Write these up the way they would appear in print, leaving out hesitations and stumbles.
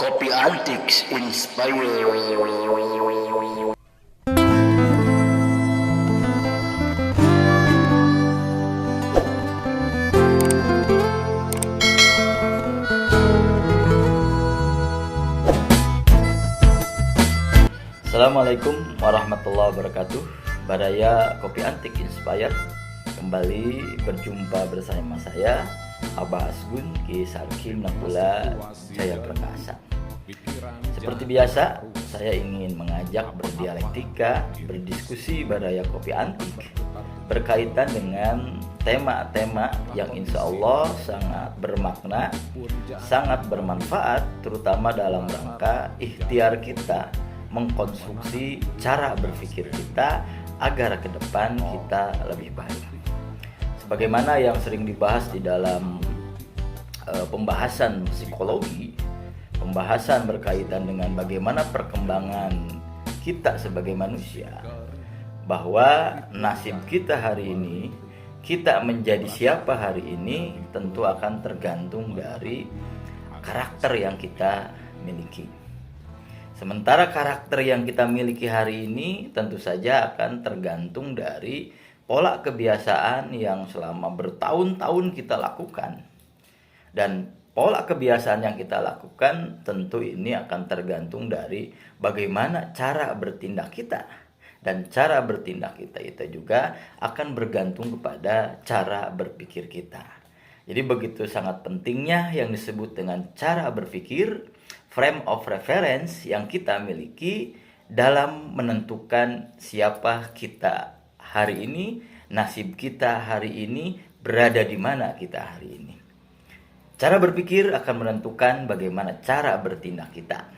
Kopi Antiks Inspire. Assalamualaikum warahmatullahi wabarakatuh. Baraya Kopi Antik Inspire kembali berjumpa bersama saya Abah Asgun Ki Sarkim Nakula Jaya Prakasa. Seperti biasa, saya ingin mengajak berdialektika, berdiskusi Baraya Kopi Antik berkaitan dengan tema-tema yang insya Allah sangat bermakna, sangat bermanfaat, terutama dalam rangka ikhtiar kita mengkonstruksi cara berpikir kita agar ke depan kita lebih baik. Sebagaimana yang sering dibahas di dalam pembahasan psikologi, pembahasan berkaitan dengan bagaimana perkembangan kita sebagai manusia, bahwa nasib kita hari ini, kita menjadi siapa hari ini tentu akan tergantung dari karakter yang kita miliki. Sementara karakter yang kita miliki hari ini tentu saja akan tergantung dari pola kebiasaan yang selama bertahun-tahun kita lakukan. Dan pola kebiasaan yang kita lakukan tentu ini akan tergantung dari bagaimana cara bertindak kita. Dan cara bertindak kita itu juga akan bergantung kepada cara berpikir kita. Jadi begitu sangat pentingnya yang disebut dengan cara berpikir, frame of reference yang kita miliki dalam menentukan siapa kita hari ini, nasib kita hari ini, berada di mana kita hari ini. Cara berpikir akan menentukan bagaimana cara bertindak kita.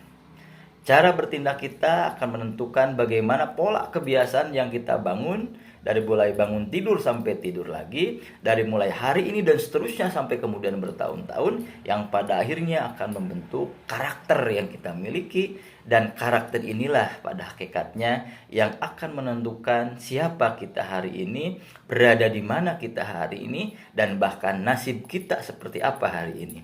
Cara bertindak kita akan menentukan bagaimana pola kebiasaan yang kita bangun, dari mulai bangun tidur sampai tidur lagi, dari mulai hari ini dan seterusnya sampai kemudian bertahun-tahun, yang pada akhirnya akan membentuk karakter yang kita miliki. Dan karakter inilah pada hakikatnya yang akan menentukan siapa kita hari ini, berada di mana kita hari ini, dan bahkan nasib kita seperti apa hari ini.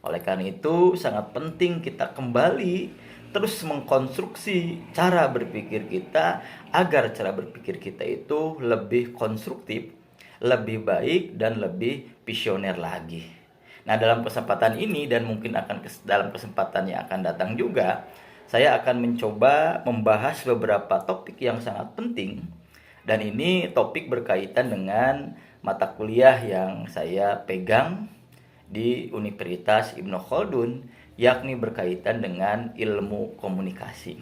Oleh karena itu sangat penting kita kembali terus mengkonstruksi cara berpikir kita agar cara berpikir kita itu lebih konstruktif, lebih baik, dan lebih visioner lagi. Nah, dalam kesempatan ini dan mungkin dalam kesempatan yang akan datang juga, saya akan mencoba membahas beberapa topik yang sangat penting. Dan ini topik berkaitan dengan mata kuliah yang saya pegang di Universitas Ibnu Khaldun, yakni berkaitan dengan ilmu komunikasi.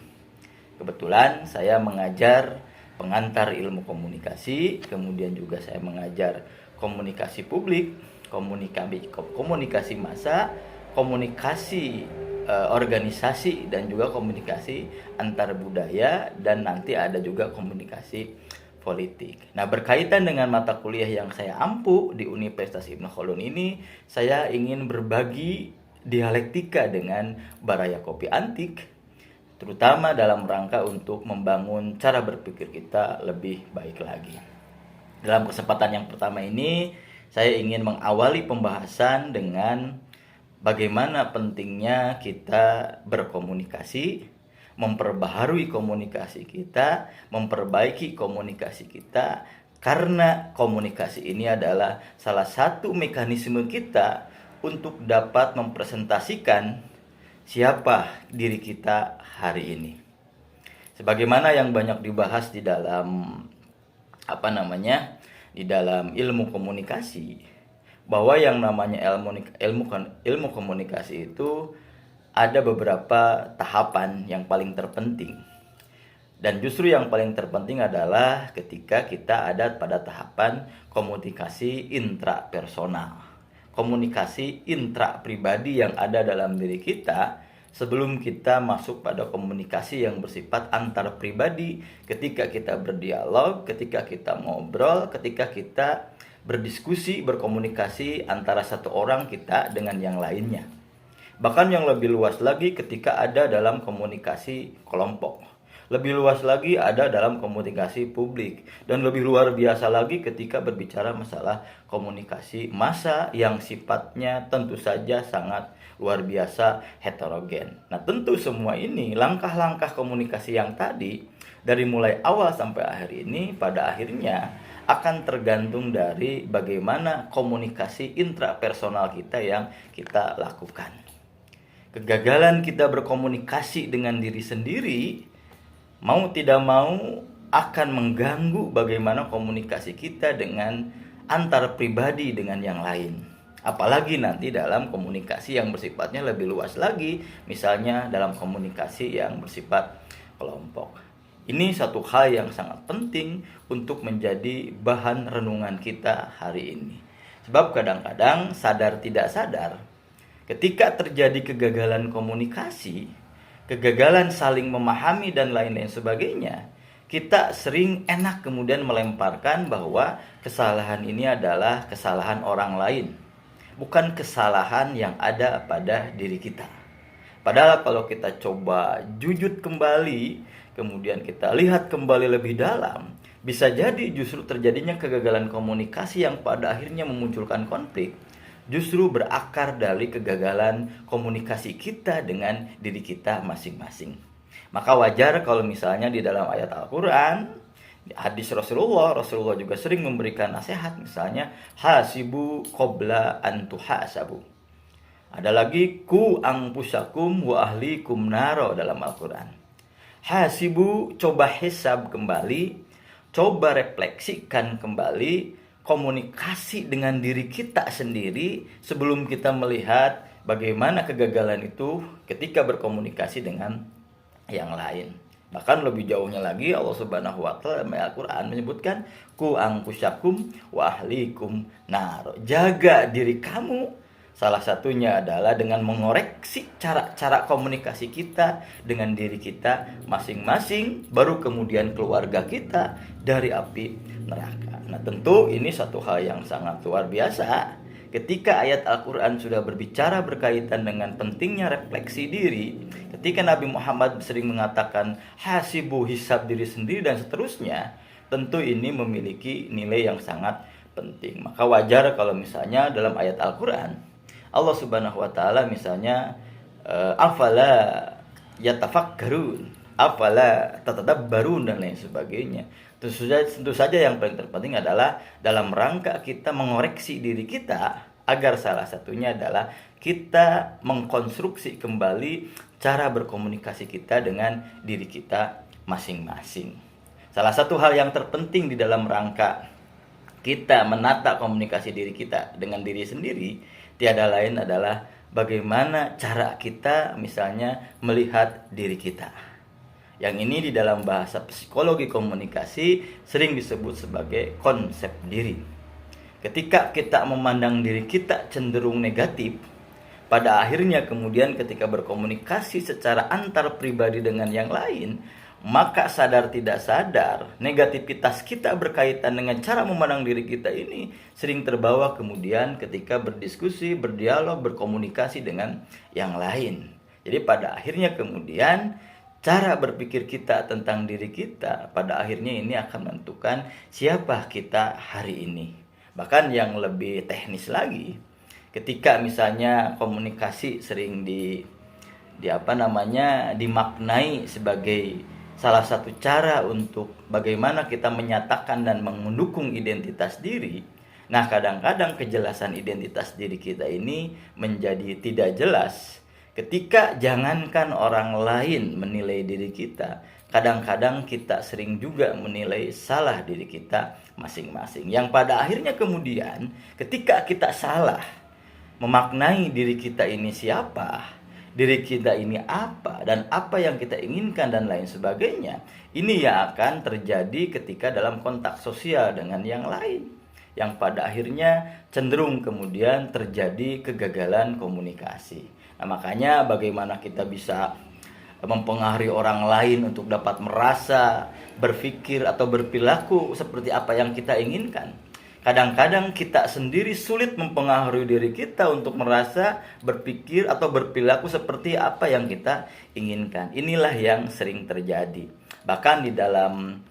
Kebetulan saya mengajar pengantar ilmu komunikasi, kemudian juga saya mengajar komunikasi publik, komunikasi massa, komunikasi organisasi, dan juga komunikasi antar budaya, dan nanti ada juga komunikasi politik. Nah, berkaitan dengan mata kuliah yang saya ampu di Universitas Ibnu Khaldun ini, saya ingin berbagi dialektika dengan Baraya Kopi Antik, terutama dalam rangka untuk membangun cara berpikir kita lebih baik lagi. Dalam kesempatan yang pertama ini, saya ingin mengawali pembahasan dengan bagaimana pentingnya kita berkomunikasi, memperbaharui komunikasi kita, memperbaiki komunikasi kita, karena komunikasi ini adalah salah satu mekanisme kita untuk dapat mempresentasikan siapa diri kita hari ini. Sebagaimana yang banyak dibahas di dalam di dalam ilmu komunikasi, bahwa yang namanya ilmu komunikasi itu ada beberapa tahapan yang paling terpenting. Dan justru yang paling terpenting adalah ketika kita ada pada tahapan komunikasi intrapersonal, komunikasi intra pribadi yang ada dalam diri kita sebelum kita masuk pada komunikasi yang bersifat antar pribadi, ketika kita berdialog, ketika kita ngobrol, ketika kita berdiskusi, berkomunikasi antara satu orang kita dengan yang lainnya. Bahkan yang lebih luas lagi ketika ada dalam komunikasi kelompok. Lebih luas lagi ada dalam komunikasi publik, dan lebih luar biasa lagi ketika berbicara masalah komunikasi massa yang sifatnya tentu saja sangat luar biasa heterogen. Nah, tentu semua ini langkah-langkah komunikasi yang tadi dari mulai awal sampai akhir ini pada akhirnya akan tergantung dari bagaimana komunikasi intrapersonal kita yang kita lakukan. Kegagalan kita berkomunikasi dengan diri sendiri mau tidak mau akan mengganggu bagaimana komunikasi kita dengan antar pribadi dengan yang lain. Apalagi nanti dalam komunikasi yang bersifatnya lebih luas lagi, misalnya dalam komunikasi yang bersifat kelompok. Ini satu hal yang sangat penting untuk menjadi bahan renungan kita hari ini. Sebab kadang-kadang sadar tidak sadar, ketika terjadi kegagalan komunikasi, kegagalan saling memahami dan lain-lain sebagainya, kita sering enak kemudian melemparkan bahwa kesalahan ini adalah kesalahan orang lain, bukan kesalahan yang ada pada diri kita. Padahal kalau kita coba jujur kembali, kemudian kita lihat kembali lebih dalam, bisa jadi justru terjadinya kegagalan komunikasi yang pada akhirnya memunculkan konflik, justru berakar dari kegagalan komunikasi kita dengan diri kita masing-masing. Maka wajar kalau misalnya di dalam ayat Al-Quran, hadis Rasulullah juga sering memberikan nasihat, misalnya hasibu qabla an tuhasabu. Ada lagi ku anfusakum wa ahlikum naro dalam Al-Quran. Hasibu, coba hisab kembali, coba refleksikan kembali komunikasi dengan diri kita sendiri sebelum kita melihat bagaimana kegagalan itu ketika berkomunikasi dengan yang lain. Bahkan lebih jauhnya lagi Allah Subhanahu wa taala dalam Al-Qur'an menyebutkan ku anfusakum wa ahlikum nar. Jaga diri kamu. Salah satunya adalah dengan mengoreksi cara-cara komunikasi kita dengan diri kita masing-masing, baru kemudian keluarga kita dari api neraka. Nah, tentu ini satu hal yang sangat luar biasa. Ketika ayat Al-Quran sudah berbicara berkaitan dengan pentingnya refleksi diri, ketika Nabi Muhammad sering mengatakan hasibu, hisab diri sendiri dan seterusnya, tentu ini memiliki nilai yang sangat penting. Maka wajar kalau misalnya dalam ayat Al-Quran Allah Subhanahu wa taala misalnya afala yatafakkarun, afala tatadabbarun dan lain sebagainya. Tentu saja yang paling terpenting adalah dalam rangka kita mengoreksi diri kita, agar salah satunya adalah kita mengkonstruksi kembali cara berkomunikasi kita dengan diri kita masing-masing. Salah satu hal yang terpenting di dalam rangka kita menata komunikasi diri kita dengan diri sendiri, tiada lain adalah bagaimana cara kita misalnya melihat diri kita. Yang ini di dalam bahasa psikologi komunikasi sering disebut sebagai konsep diri. Ketika kita memandang diri kita cenderung negatif, pada akhirnya kemudian ketika berkomunikasi secara antar pribadi dengan yang lain, maka sadar tidak sadar negativitas kita berkaitan dengan cara memandang diri kita ini sering terbawa kemudian ketika berdiskusi, berdialog, berkomunikasi dengan yang lain. Jadi pada akhirnya kemudian cara berpikir kita tentang diri kita pada akhirnya ini akan menentukan siapa kita hari ini. Bahkan yang lebih teknis lagi, ketika misalnya komunikasi sering dimaknai sebagai salah satu cara untuk bagaimana kita menyatakan dan mendukung identitas diri. Nah, kadang-kadang kejelasan identitas diri kita ini menjadi tidak jelas. Ketika jangankan orang lain menilai diri kita, kadang-kadang kita sering juga menilai salah diri kita masing-masing. Yang pada akhirnya kemudian ketika kita salah memaknai diri kita ini siapa, diri kita ini apa, dan apa yang kita inginkan dan lain sebagainya, ini yang akan terjadi ketika dalam kontak sosial dengan yang lain, yang pada akhirnya cenderung kemudian terjadi kegagalan komunikasi. Nah, makanya bagaimana kita bisa mempengaruhi orang lain untuk dapat merasa, berpikir atau berperilaku seperti apa yang kita inginkan. Kadang-kadang kita sendiri sulit mempengaruhi diri kita untuk merasa, berpikir atau berperilaku seperti apa yang kita inginkan. Inilah yang sering terjadi. Bahkan di dalam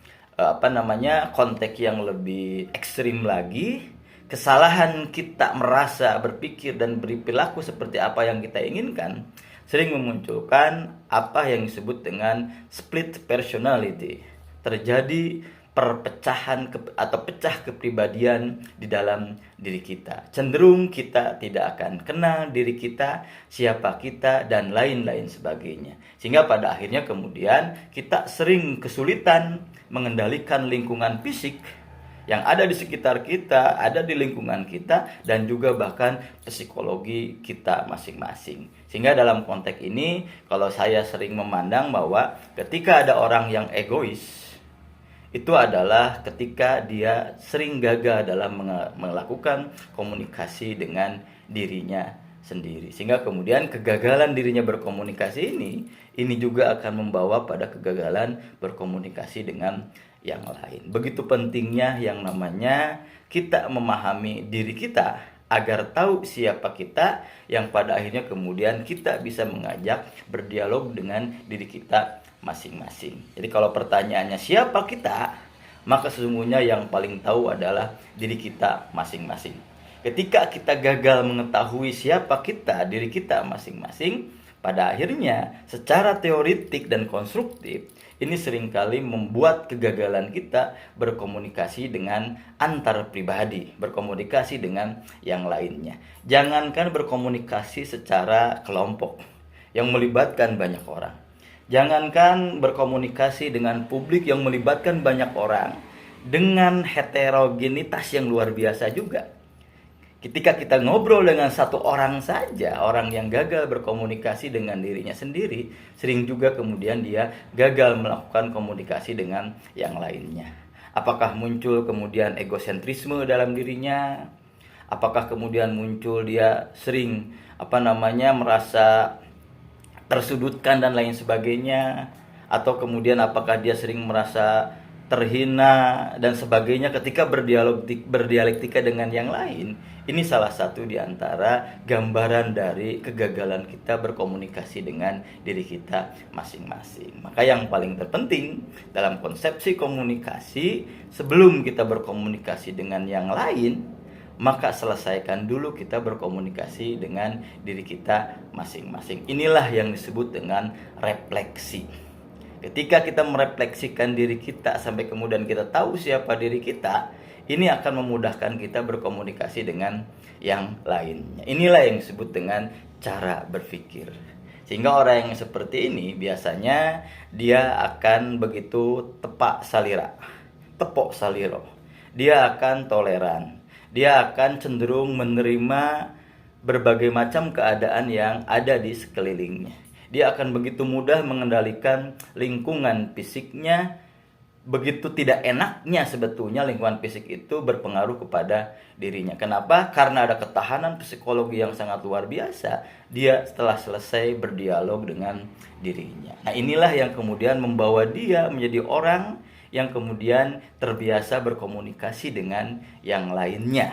konteks yang lebih ekstrim lagi, kesalahan kita merasa berpikir dan berperilaku seperti apa yang kita inginkan sering memunculkan apa yang disebut dengan split personality. Terjadi perpecahan atau pecah kepribadian di dalam diri kita. Cenderung kita tidak akan kenal diri kita, siapa kita, dan lain-lain sebagainya. Sehingga pada akhirnya kemudian kita sering kesulitan mengendalikan lingkungan fisik yang ada di sekitar kita, ada di lingkungan kita, dan juga bahkan psikologi kita masing-masing. Sehingga dalam konteks ini, kalau saya sering memandang bahwa ketika ada orang yang egois, itu adalah ketika dia sering gagal dalam melakukan komunikasi dengan dirinya sendiri. Sehingga kemudian kegagalan dirinya berkomunikasi ini juga akan membawa pada kegagalan berkomunikasi dengan yang lain. Begitu pentingnya yang namanya kita memahami diri kita agar tahu siapa kita, yang pada akhirnya kemudian kita bisa mengajak berdialog dengan diri kita masing-masing. Jadi kalau pertanyaannya siapa kita, maka sesungguhnya yang paling tahu adalah diri kita masing-masing. Ketika kita gagal mengetahui siapa kita, diri kita masing-masing, pada akhirnya secara teoritik dan konstruktif ini seringkali membuat kegagalan kita berkomunikasi dengan antar pribadi, berkomunikasi dengan yang lainnya. Jangankan berkomunikasi secara kelompok yang melibatkan banyak orang. Jangankan berkomunikasi dengan publik yang melibatkan banyak orang, dengan heterogenitas yang luar biasa juga. Ketika kita ngobrol dengan satu orang saja, orang yang gagal berkomunikasi dengan dirinya sendiri, sering juga kemudian dia gagal melakukan komunikasi dengan yang lainnya. Apakah muncul kemudian egosentrisme dalam dirinya? Apakah kemudian muncul dia sering merasa tersudutkan dan lain sebagainya, atau kemudian apakah dia sering merasa terhina dan sebagainya ketika berdialektika dengan yang lain. Ini salah satu di antara gambaran dari kegagalan kita berkomunikasi dengan diri kita masing-masing. Maka yang paling terpenting dalam konsepsi komunikasi, sebelum kita berkomunikasi dengan yang lain, maka selesaikan dulu kita berkomunikasi dengan diri kita masing-masing. Inilah yang disebut dengan refleksi. Ketika kita merefleksikan diri kita sampai kemudian kita tahu siapa diri kita, ini akan memudahkan kita berkomunikasi dengan yang lainnya. Inilah yang disebut dengan cara berpikir. Sehingga orang yang seperti ini biasanya dia akan begitu tepok saliro. Dia akan toleran. Dia akan cenderung menerima berbagai macam keadaan yang ada di sekelilingnya. Dia akan begitu mudah mengendalikan lingkungan fisiknya. Begitu tidak enaknya sebetulnya lingkungan fisik itu berpengaruh kepada dirinya. Kenapa? Karena ada ketahanan psikologi yang sangat luar biasa. Dia setelah selesai berdialog dengan dirinya. Nah, inilah yang kemudian membawa dia menjadi orang yang kemudian terbiasa berkomunikasi dengan yang lainnya.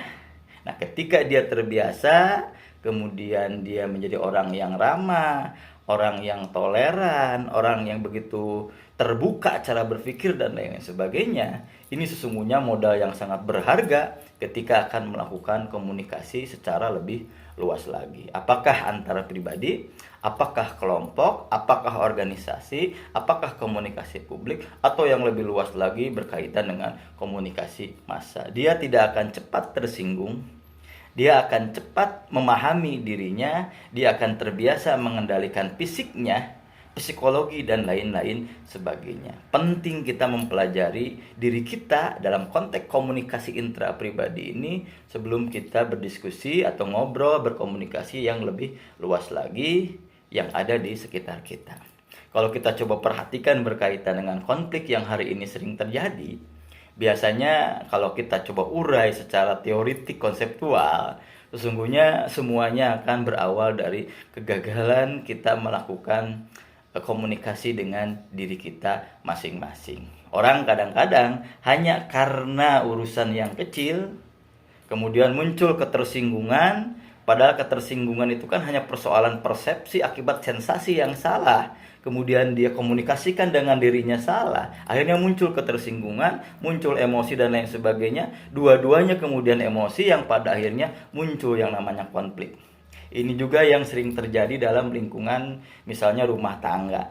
Nah, ketika dia terbiasa, kemudian dia menjadi orang yang ramah, orang yang toleran, orang yang begitu terbuka cara berpikir dan lain sebagainya. Ini sesungguhnya modal yang sangat berharga ketika akan melakukan komunikasi secara lebih luas lagi. Apakah antara pribadi, apakah kelompok, apakah organisasi, apakah komunikasi publik, atau yang lebih luas lagi berkaitan dengan komunikasi massa. Dia tidak akan cepat tersinggung. Dia akan cepat memahami dirinya, dia akan terbiasa mengendalikan fisiknya, psikologi, dan lain-lain sebagainya. Penting kita mempelajari diri kita dalam konteks komunikasi intrapribadi ini sebelum kita berdiskusi atau ngobrol, berkomunikasi yang lebih luas lagi yang ada di sekitar kita. Kalau kita coba perhatikan berkaitan dengan konflik yang hari ini sering terjadi, biasanya kalau kita coba urai secara teoritik konseptual, sesungguhnya semuanya akan berawal dari kegagalan kita melakukan komunikasi dengan diri kita masing-masing. Orang kadang-kadang hanya karena urusan yang kecil, kemudian muncul ketersinggungan, Padahal ketersinggungan itu kan hanya persoalan persepsi akibat sensasi yang salah. Kemudian dia komunikasikan dengan dirinya salah. Akhirnya muncul ketersinggungan, muncul emosi dan lain sebagainya. Dua-duanya kemudian emosi yang pada akhirnya muncul yang namanya konflik. Ini juga yang sering terjadi dalam lingkungan misalnya rumah tangga.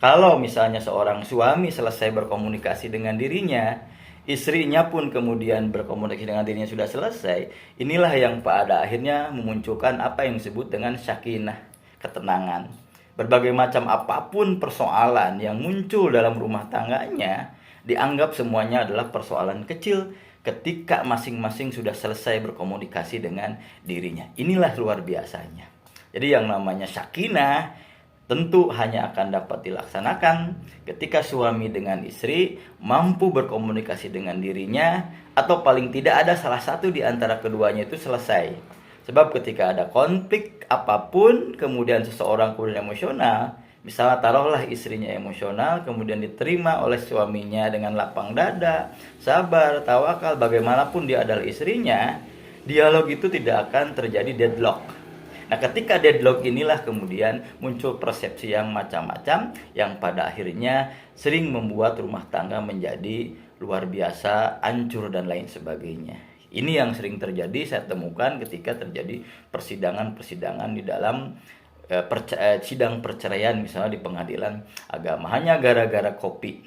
Kalau misalnya seorang suami selesai berkomunikasi dengan dirinya, istrinya pun kemudian berkomunikasi dengan dirinya sudah selesai, inilah yang pada akhirnya memunculkan apa yang disebut dengan sakinah, ketenangan. Berbagai macam apapun persoalan yang muncul dalam rumah tangganya, dianggap semuanya adalah persoalan kecil ketika masing-masing sudah selesai berkomunikasi dengan dirinya. Inilah luar biasanya. Jadi yang namanya sakinah tentu hanya akan dapat dilaksanakan ketika suami dengan istri mampu berkomunikasi dengan dirinya, atau paling tidak ada salah satu di antara keduanya itu selesai. Sebab ketika ada konflik apapun, kemudian seseorang kemudian emosional, misalnya taruhlah istrinya emosional, kemudian diterima oleh suaminya dengan lapang dada, sabar, tawakal, bagaimanapun dia adalah istrinya, dialog itu tidak akan terjadi deadlock. Nah, ketika deadlock inilah kemudian muncul persepsi yang macam-macam yang pada akhirnya sering membuat rumah tangga menjadi luar biasa, hancur dan lain sebagainya. Ini yang sering terjadi saya temukan ketika terjadi persidangan-persidangan di dalam sidang perceraian misalnya di pengadilan agama. Hanya gara-gara kopi,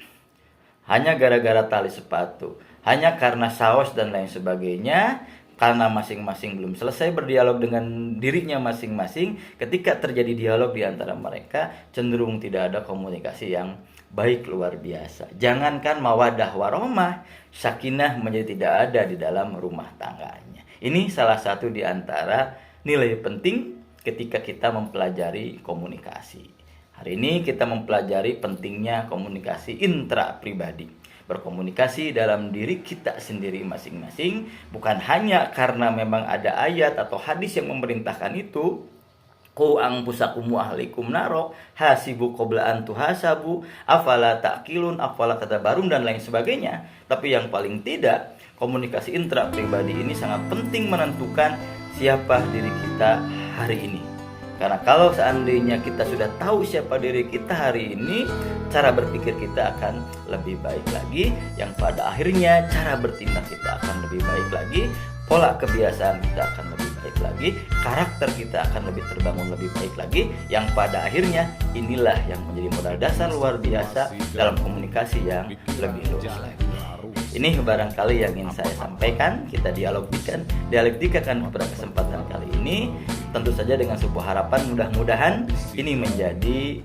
hanya gara-gara tali sepatu, hanya karena saus dan lain sebagainya. Karena masing-masing belum selesai berdialog dengan dirinya masing-masing, ketika terjadi dialog di antara mereka, cenderung tidak ada komunikasi yang baik luar biasa. Jangankan mawadah warahmah, sakinah menjadi tidak ada di dalam rumah tangganya. Ini salah satu di antara nilai penting ketika kita mempelajari komunikasi. Hari ini kita mempelajari pentingnya komunikasi intra-pribadi. Berkomunikasi dalam diri kita sendiri masing-masing, bukan hanya karena memang ada ayat atau hadis yang memerintahkan itu, qu anfusakum wa ahlikum naro, hasibu qabla an tuhasabu, afala ta'qilun, afala tadabbarun dan lain sebagainya. Tapi yang paling tidak, komunikasi intra pribadi ini sangat penting menentukan siapa diri kita hari ini. Karena kalau seandainya kita sudah tahu siapa diri kita hari ini, cara berpikir kita akan lebih baik lagi, yang pada akhirnya cara bertindak kita akan lebih baik lagi, pola kebiasaan kita akan lebih baik lagi, karakter kita akan lebih terbangun lebih baik lagi, yang pada akhirnya inilah yang menjadi modal dasar luar biasa dalam komunikasi yang lebih luas lagi. Ini barangkali yang ingin saya sampaikan, kita dialektikan pada kesempatan kali ini. Tentu saja dengan sebuah harapan mudah-mudahan ini menjadi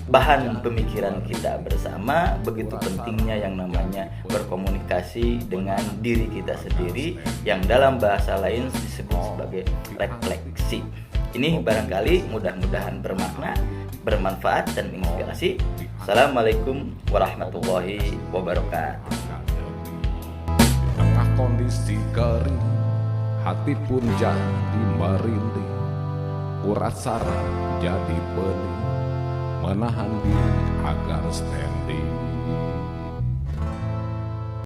bahan pemikiran kita bersama, begitu pentingnya yang namanya berkomunikasi dengan diri kita sendiri, yang dalam bahasa lain disebut sebagai refleksi. Ini barangkali mudah-mudahan bermakna, bermanfaat dan menginspirasi. Assalamualaikum warahmatullahi wabarakatuh. Tengah kondisi kering, hati pun jadi merinding, urat saraf jadi pening, menahan diri agar standing.